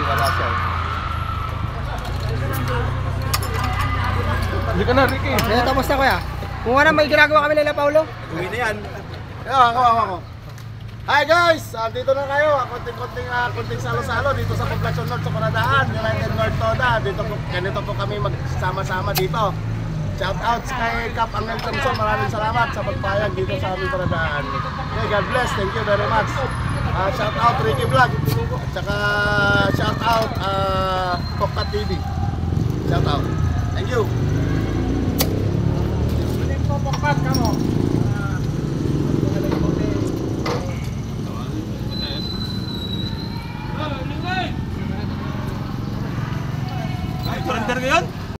Wala siya. Hindi ka na, Ricky. Tapos na kuya. Kung ano may ginagawa kami nila Paulo. Uwi na yan. Ako. Hi guys! Dito na kayo. Konting salo-salo dito sa Poblacion North sa Paradaan. United North Toda. Ganito po kami magsama-sama dito. Shout out kay Cap Angel Thompson. Maraming salamat sa pagpayag dito sa aming Paradaan. Okay, God bless. Thank you very much. Shout out Ricky Vlog. At saka shout out Pokpat TV. Shout out. Thank you. Pokpat kamo. Surrender ngayon?